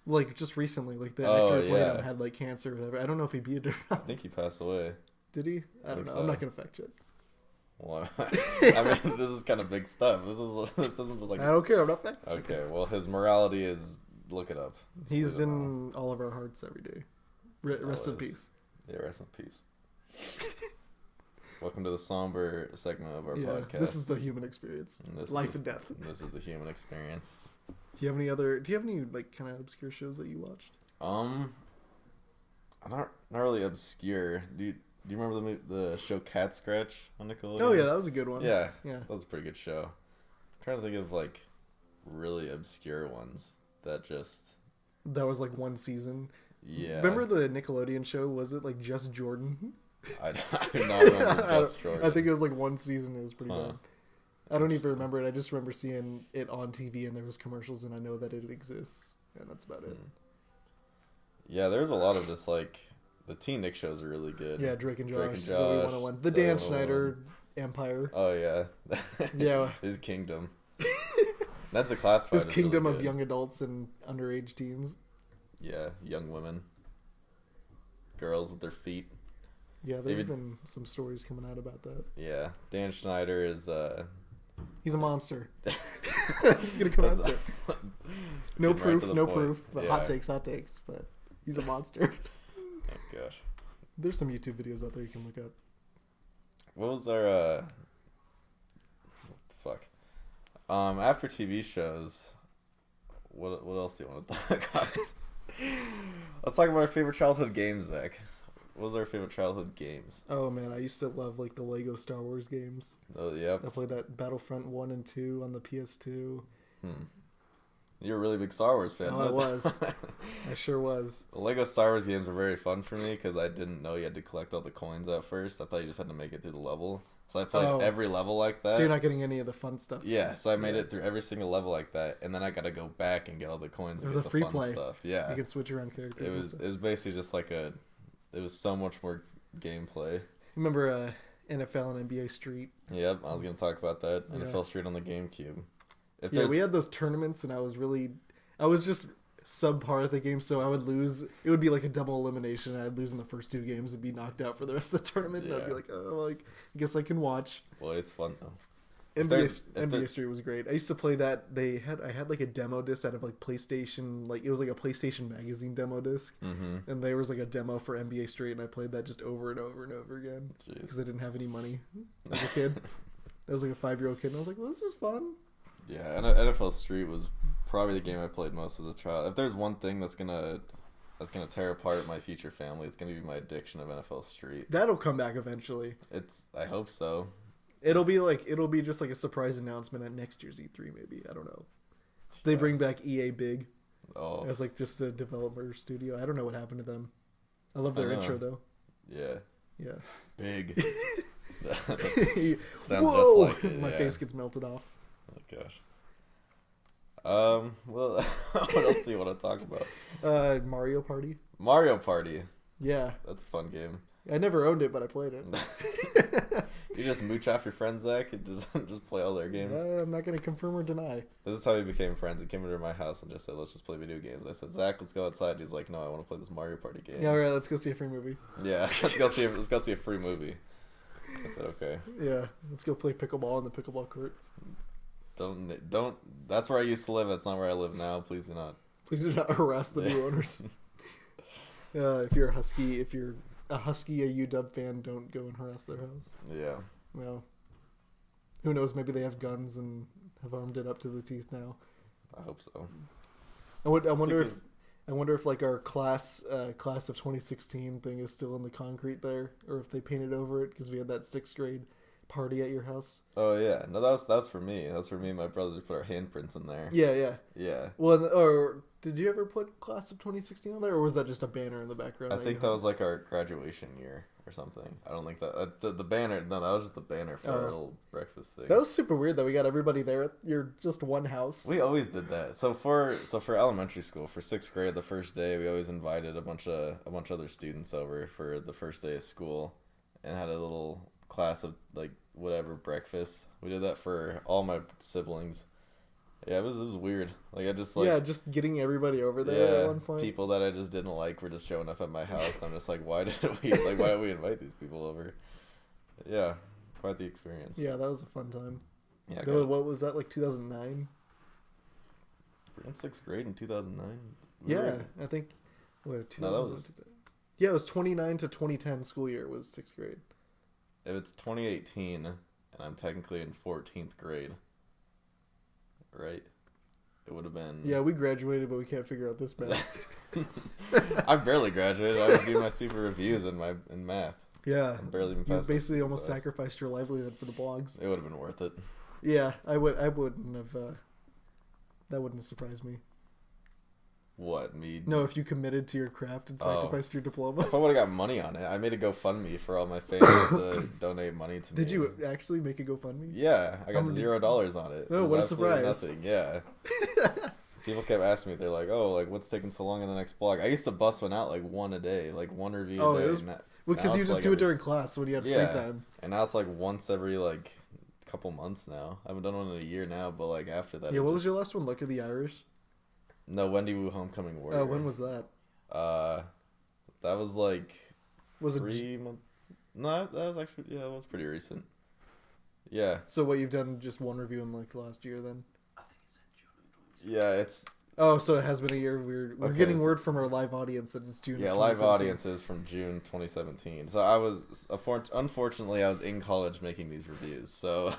Like just recently, like the actor who played him had like cancer or whatever. I don't know if he beat it or not. I think he passed away. Did he? I don't know. So. I'm not gonna fact check. Well, I mean, this is kind of big stuff. This isn't just like. I don't care. I'm not fact checking. Okay, well, his morality is. Look it up. He's in all of our hearts every day. Rest in peace. Yeah, rest in peace. Welcome to the somber segment of our podcast. This is the human experience. Life and death. This is the human experience. Do you have any like kind of obscure shows that you watched? Not really obscure. Do you remember the show Cat Scratch on Nickelodeon? Oh yeah, that was a good one. Yeah. That was a pretty good show. I'm trying to think of like really obscure ones that was like one season. Yeah. Remember the Nickelodeon show? Was it like Just Jordan? I do not remember Just Jordan. I think it was like one season. It was pretty bad. I don't even remember it. I just remember seeing it on TV and there was commercials and I know that it exists. And that's about it. Yeah, there's a lot of just like the Teen Nick shows are really good. Yeah, Drake and Josh. Zoe 101. The Dan Schneider Empire. Oh yeah. Yeah. His kingdom. That's a classified. His kingdom really of young adults and underage teens. Yeah, young women. Girls with their feet. Yeah, there's been some stories coming out about that. Yeah, Dan Schneider is he's a monster. I'm just gonna come out and say no proof, but hot takes, but He's a monster. Oh gosh. There's some YouTube videos out there you can look up. What was our what the fuck? After TV shows, what else do you want to talk about? Let's talk about our favorite childhood games, Zach. What was our favorite childhood games? Oh man, I used to love like the Lego Star Wars games. Oh yeah. I played that Battlefront 1 and 2 on the PS2. You're a really big Star Wars fan. Oh, I was. I sure was. The Lego Star Wars games were very fun for me because I didn't know you had to collect all the coins at first. I thought you just had to make it through the level. So I played every level like that. So you're not getting any of the fun stuff. Yeah, so I made it through every single level like that, and then I got to go back and get all the coins and get the free fun play stuff. Yeah. You can switch around characters. It was basically just like it was so much more gameplay. Remember NFL and NBA Street? Yep, I was going to talk about that. Yeah. NFL Street on the GameCube. We had those tournaments, and I was just subpar at the game, so I would lose. It would be like a double elimination. I'd lose in the first 2 games and be knocked out for the rest of the tournament. Yeah. And I'd be like, oh, like, I guess I can watch. Well, it's fun though. NBA Street was great. I used to play that. I had like a demo disc out of like PlayStation. Like it was like a PlayStation Magazine demo disc, and there was like a demo for NBA Street, and I played that just over and over and over again because I didn't have any money as a kid. I was like a 5-year-old kid, and I was like, well, this is fun. Yeah, and NFL Street was probably the game I played most as a child. If there's one thing that's gonna tear apart my future family, it's gonna be my addiction of NFL Street. That'll come back eventually. I hope so. It'll be just like a surprise announcement at next year's E3 maybe. I don't know. They bring back EA Big as like just a developer studio. I don't know what happened to them. I love their intro though. Yeah. Yeah. Big. Sounds Whoa! Just like it. My face gets melted off. Oh gosh. Well, what else do you want to talk about? Mario Party. Mario Party. Yeah. That's a fun game. I never owned it, but I played it. You just mooch off your friends, Zach, and just play all their games. I'm not going to confirm or deny. This is how we became friends. He came into my house and just said, let's just play video games. I said, Zach, let's go outside. He's like, no, I want to play this Mario Party game. Yeah, all right, let's go see a free movie. Yeah, let's go see a free movie. I said, okay. Yeah, let's go play pickleball in the pickleball court. Don't. That's where I used to live. That's not where I live now. Please do not. Please do not harass the new owners. If you're a Husky, a UW fan, don't go and harass their house. Yeah. Well, who knows? Maybe they have guns and have armed it up to the teeth now. I hope so. I wonder if like our class of 2016 thing is still in the concrete there, or if they painted over it because we had that 6th grade party at your house. Oh yeah, no, that's for me. That's for me and my brother put our handprints in there. Yeah. Well, or did you ever put class of 2016 on there, or was that just a banner in the background? I think that was like our graduation year or something. I don't think that the banner. No, that was just the banner for our little breakfast thing. That was super weird that we got everybody there at your just one house. We always did that. So for elementary school, for 6th grade, the first day, we always invited a bunch of other students over for the first day of school, and had a little class of like whatever breakfast. We did that for all my siblings. Yeah, it was weird. Like I just just getting everybody over there at one point. People that I just didn't like were just showing up at my house. I'm just like, why did we invite these people over? Yeah, quite the experience. Yeah, that was a fun time. Yeah. What was that, like 2009? We're in 6th grade in 2009. I think. What, no, that was. Yeah, it was 2009 to 2010 school year was 6th grade. If it's 2018, and I'm technically in 14th grade, right? It would have been... Yeah, we graduated, but we can't figure out this math. I barely graduated. I was doing my super reviews in math. Yeah. I'm barely even you past basically almost sacrificed your livelihood for the blogs. It would have been worth it. Yeah, I wouldn't have... that wouldn't have surprised me. What, me? No, if you committed to your craft and sacrificed your diploma. If I would have got money on it, I made a GoFundMe for all my fans to donate money to me. Did you actually make a GoFundMe? Yeah, I got $0 on it. Oh, what a surprise. Nothing, yeah. People kept asking me, they're like, oh, like, what's taking so long in the next blog? I used to bust one out like one a day, like one review a day. It was, because you just do it during class when you had free time. And now it's like once every like couple months now. I haven't done one in a year now, but like after that. Yeah, what was your last one? Luck of the Irish? No, Wendy Wu Homecoming Warrior. Oh, when was that? That was like... Was it 3 months? No, that was actually... Yeah, that was pretty recent. Yeah. So what, you've done just one review in like the last year then? Yeah, Oh, so it has been a year. We're Okay, getting word from our live audience that it's June. Yeah, of live 2017. audience is from June 2017. So I was, unfortunately, I was in college making these reviews. So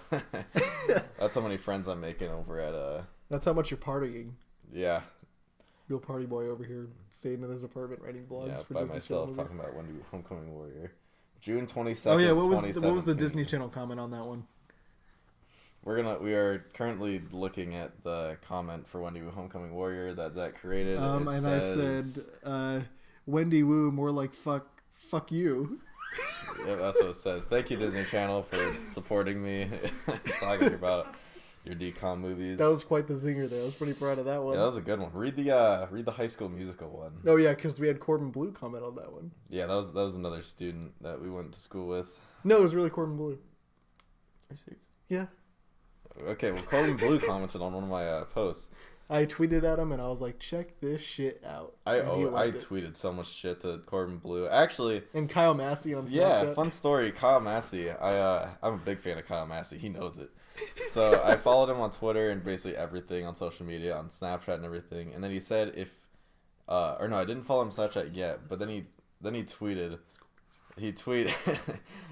that's how many friends I'm making over at, That's how much you're partying. yeah. Real party boy over here, staying in his apartment writing blogs Yeah, for by Disney Channel myself movies. talking about Wendy Homecoming Warrior. June 22nd, Oh yeah, what was 2017. the Disney Channel comment on that one? We are currently looking at the comment for Wendy Homecoming Warrior that Zach created. And says, I said, Wendy Woo, more like fuck you. Yeah, that's what it says. Thank you, Disney Channel, for supporting me talking about your DCOM movies. That was quite the zinger there. I was pretty proud of that one. Yeah, that was a good one. Read the High School Musical one. Oh yeah, because we had Corbin Blue comment on that one. Yeah, that was another student that we went to school with. No, it was really Corbin Blue. Are you serious? Yeah. Okay, well, Corbin Blue commented on one of my posts. I tweeted at him and I was like, check this shit out. I And he liked it. tweeted so much shit to Corbin Blue. Actually, And Kyle Massey on Snapchat. yeah, fun story. Kyle Massey. I'm a big fan of Kyle Massey. He knows it. So I followed him on Twitter and basically everything on social media, on Snapchat and everything. And then he said or no, I didn't follow him on Snapchat yet. But then he tweeted.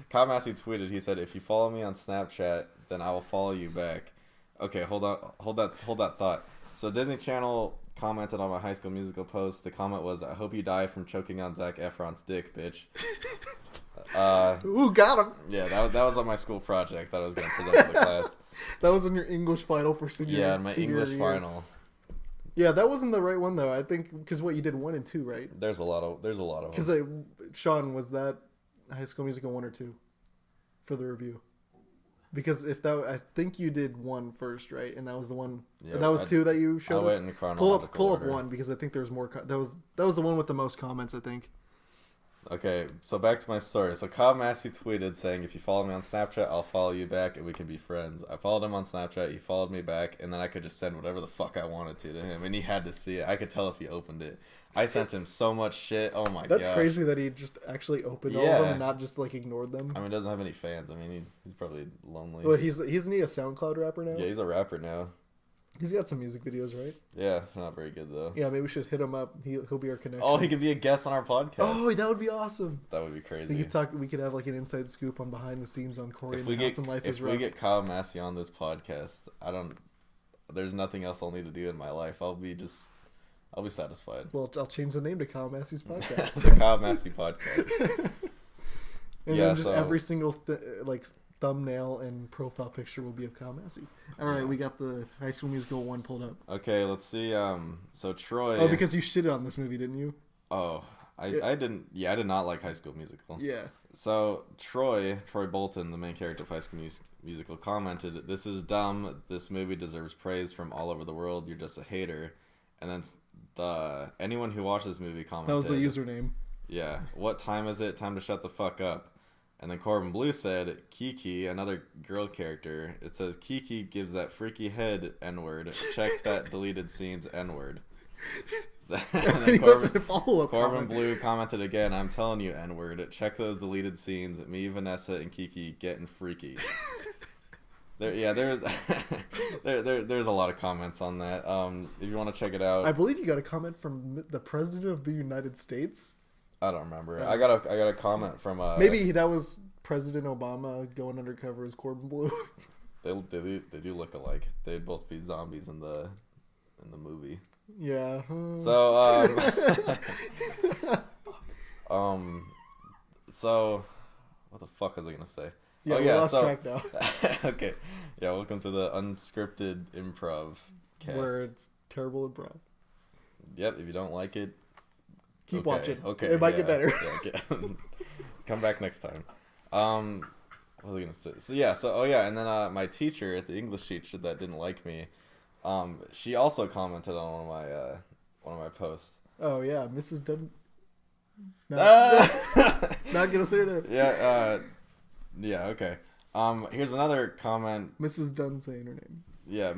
Kyle Massey tweeted. He said, "If you follow me on Snapchat, then I will follow you back." Okay, hold that thought. So Disney Channel commented on my High School Musical post. The comment was, "I hope you die from choking on Zac Efron's dick, bitch." Ooh, got him. Yeah, that was on my school project that I was going to present to the class. That was in your English final for senior. Yeah, in my senior English year. final. Yeah, that wasn't the right one though. I think because what you did 1 and 2, right? There's a lot of Because Sean, was that High School Musical 1 or 2 for the review? Because I think you did 1 first, right? And that was the one. Yeah, that was 2 that you showed I us. went in chronological Pull up order. 1 because I think there was more. That was the one with the most comments, I think. Okay, so back to my story. So Kyle Massey tweeted saying, "If you follow me on Snapchat, I'll follow you back and we can be friends." I followed him on Snapchat, he followed me back, and then I could just send whatever the fuck I wanted to him, and he had to see it. I could tell if he opened it. I sent him so much shit. Oh my god. That's crazy that he just actually opened all of them, not just like ignored them. I mean, he doesn't have any fans. I mean, he's probably lonely. Well, isn't he a SoundCloud rapper now? Yeah, he's a rapper now. He's got some music videos, right? Yeah, not very good though. Yeah, maybe we should hit him up. He'll be our connection. Oh, he could be a guest on our podcast. Oh, that would be awesome. That would be crazy. We could have like an inside scoop on behind the scenes on Corey and House and Life is Rough. If we get Kyle Massey on this podcast, there's nothing else I'll need to do in my life. I'll be satisfied. Well, I'll change the name to Kyle Massey's podcast. It's a Kyle Massey podcast. And then just every single thumbnail and profile picture will be of Kyle Massey. All right, we got the High School Musical 1 pulled up. Okay, let's see. So Troy. Oh, because you shitted on this movie, didn't you? Oh, I didn't. Yeah, I did not like High School Musical. Yeah. So Troy Bolton, the main character of High School Musical, commented, "This is dumb. This movie deserves praise from all over the world. You're just a hater." And then anyone who watched this movie commented. That was the username. Yeah. "What time is it? Time to shut the fuck up." And then Corbin Blue said, "Kiki, another girl character. It says Kiki gives that freaky head N-word. Check that deleted scenes N-word." And then Corbin Blue commented again, "I'm telling you N-word. Check those deleted scenes. Me, Vanessa, and Kiki getting freaky." There's a lot of comments on that. If you want to check it out, I believe you got a comment from the President of the United States. I don't remember. I got a comment from maybe that was President Obama going undercover as Corbin Blue. They do look alike. They'd both be zombies in the movie. Yeah. So so what the fuck was I gonna say? Yeah, we lost track now. Okay. Yeah, welcome to the unscripted improv cast. Where it's terrible improv. Yep, if you don't like it, keep watching. Okay. It might get better. Yeah, okay. Come back next time. What was I gonna say? And then my teacher, the English teacher that didn't like me, she also commented on one of my posts. Oh yeah, Mrs. Dunn. Not gonna say her name. Yeah. Okay. Here's another comment. Mrs. Dunn saying her name. Yeah,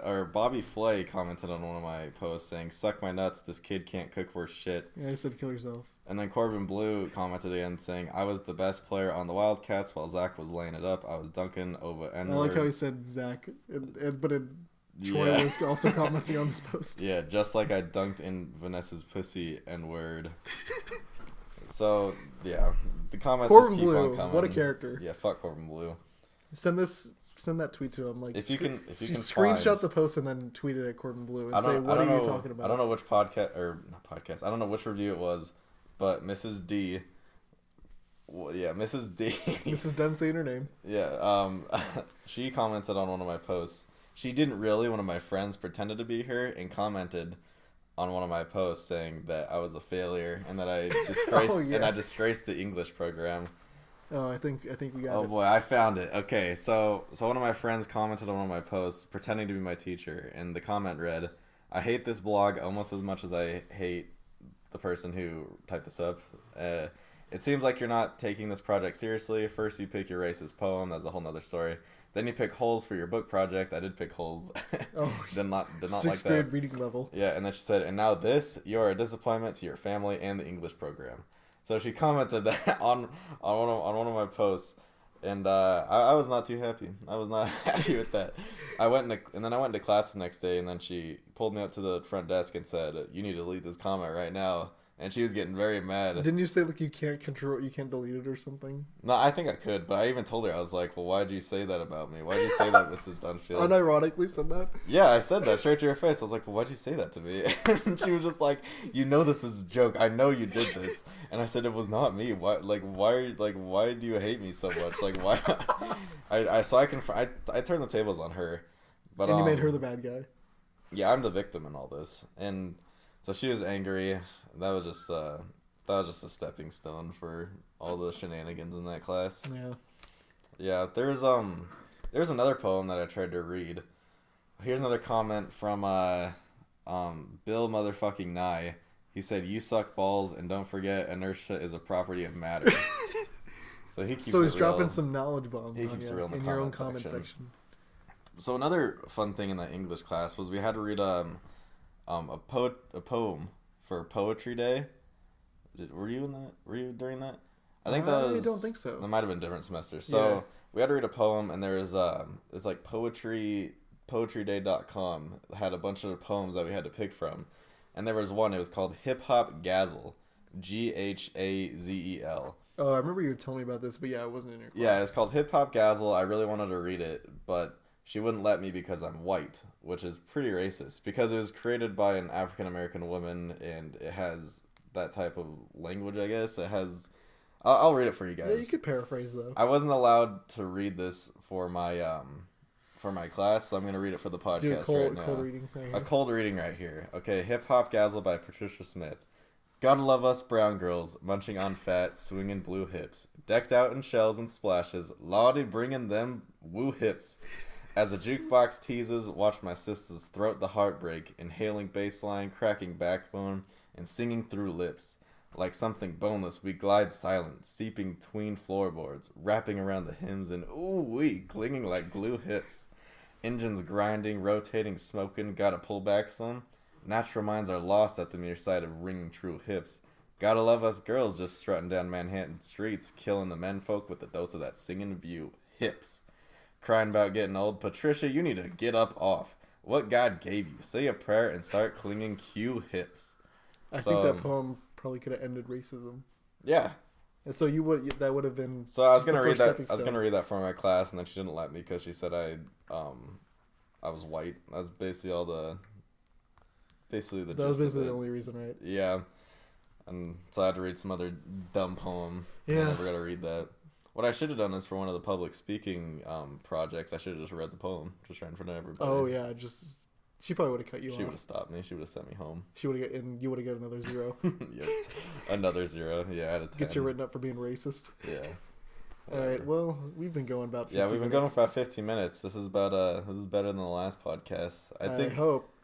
or Bobby Flay commented on one of my posts saying, "Suck my nuts, this kid can't cook worth shit." Yeah, I said kill yourself. And then Corbin Blue commented again saying, "I was the best player on the Wildcats while Zach was laying it up. I was dunking over N-words." I like how he said Zach, but Troy Yeah. was also commenting on this post. Yeah, just like I dunked in Vanessa's pussy N-word. So, yeah, the comments Corbin just keep Blue, on coming. what a character. Yeah, fuck Corbin Blue. Send that tweet to him. Like, If you can screenshot find, the post and then tweet it at Corbin Blue and say, I what don't are know, you talking about? I don't know which podcast, or not podcast, I don't know which review it was, but Mrs. D, Mrs. D. Mrs. Dunn saying her name. Yeah, she commented on one of my posts. She didn't really, one of my friends pretended to be her and commented on one of my posts saying that I was a failure and that I disgraced the English program. Oh, I think we got it. Oh boy, I found it. Okay, so one of my friends commented on one of my posts pretending to be my teacher, and the comment read, "I hate this blog almost as much as I hate the person who typed this up. It seems like you're not taking this project seriously. First you pick your racist poem, that's a whole nother story. Then you pick holes for your book project." I did pick holes. Oh, did not like that. Sixth grade reading level. Yeah, and then she said, "And now this, you're a disappointment to your family and the English program." So she commented that on one of my posts, and I was not too happy. I was not happy with that. I went into class the next day, and then she pulled me up to the front desk and said, "You need to delete this comment right now." And she was getting very mad. Didn't you say like you can't delete it or something? No, I think I could, but I even told her, I was like, "Well, why did you say that about me? Why did you say that, Mrs. Dunfield?" Unironically said that? Yeah, I said that straight to her face. I was like, "Well, why'd you say that to me?" And she was just like, "You know this is a joke. I know you did this." And I said, "It was not me. Why do you hate me so much? Like, why?" I turned the tables on her, but and you made her the bad guy. Yeah, I'm the victim in all this, and so she was angry. That was just a stepping stone for all the shenanigans in that class. Yeah. Yeah, there's another poem that I tried to read. Here's another comment from Bill motherfucking Nye. He said, "You suck balls, and don't forget inertia is a property of matter." So he's dropping some knowledge bombs. He keeps it real in your own comment section. So another fun thing in that English class was we had to read a poem for Poetry Day. Were you in that? Were you during that? I think that was. I don't think so. That might have been different semesters. So we had to read a poem, and there was it's like poetryday.com had a bunch of poems that we had to pick from, and there was one. It was called Hip Hop Gazzle, Ghazel. Oh, I remember you were telling me about this, but yeah, it wasn't in your class. Yeah, it's called Hip Hop Gazzle. I really wanted to read it, but she wouldn't let me because I'm white, which is pretty racist because it was created by an African American woman and it has that type of language, I guess. It has. I'll read it for you guys. Yeah, you could paraphrase though. I wasn't allowed to read this for my class, so I'm gonna read it for the podcast right now. Cold reading. Right a cold reading right here. Okay, Hip Hop Gazzle by Patricia Smith. Gotta love us brown girls, munching on fat, swinging blue hips, decked out in shells and splashes, Lawdy bringing them woo hips. As a jukebox teases, watch my sisters throat the heartbreak, inhaling bassline, cracking backbone, and singing through lips. Like something boneless, we glide silent, seeping tween floorboards, wrapping around the hymns, and ooh-wee, clinging like glue hips. Engines grinding, rotating, smoking, gotta pull back some. Natural minds are lost at the mere sight of ringing true hips. Gotta love us girls just strutting down Manhattan streets, killing the menfolk with a dose of that singing view. Hips. Crying about getting old. Patricia, you need to get up off. What God gave you. Say a prayer and start clinging cue hips. I think that poem probably could have ended racism. Yeah. And so that would have been. So I was gonna read that. I was gonna read that for my class, and then she didn't let me because she said I was white. That's basically all the. Basically the. That was basically the only reason, right? Yeah. And so I had to read some other dumb poem. Yeah. I never got to read that. What I should have done is for one of the public speaking projects, I should have just read the poem, just right in front of everybody. Oh yeah, she probably would have cut you off. She would have stopped me. She would have sent me home. You would have got another 0. Yep. Another 0. Yeah, out of 10. Gets you written up for being racist. Yeah. All right. Well, we've been going about 15 Yeah, we've been going for about 15 minutes. This is better than the last podcast. I hope.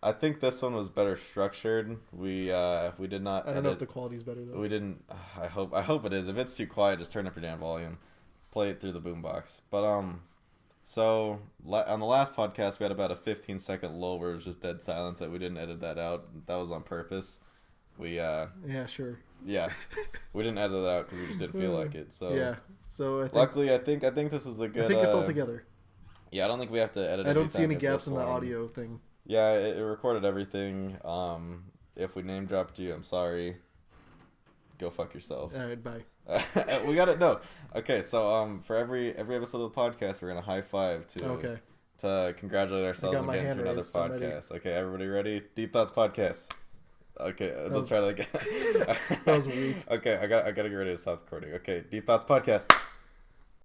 I think this one was better structured. We did not. I don't know if the quality's better though. We didn't. I hope it is. If it's too quiet, just turn up your damn volume. Play it through the boombox. But so on the last podcast we had about a 15-second lull where it was just dead silence that we didn't edit that out. That was on purpose. We Yeah, sure. Yeah, we didn't edit that out because we just didn't feel like it. So yeah. So luckily, I think this was a good. I think it's all together. Yeah, I don't think we have to edit. I don't see any anytime if gaps this in the one- audio thing. Yeah, it recorded everything. If we name dropped you, I'm sorry. Go fuck yourself. All right, bye. We got it. No. Okay, so for every episode of the podcast, we're gonna high five to congratulate ourselves on my getting hand to another raised. I'm ready. podcast. Okay, everybody ready? Deep Thoughts podcast. Okay, let's try that again. That was weak. Okay, I gotta get ready to stop recording. Okay, Deep Thoughts podcast.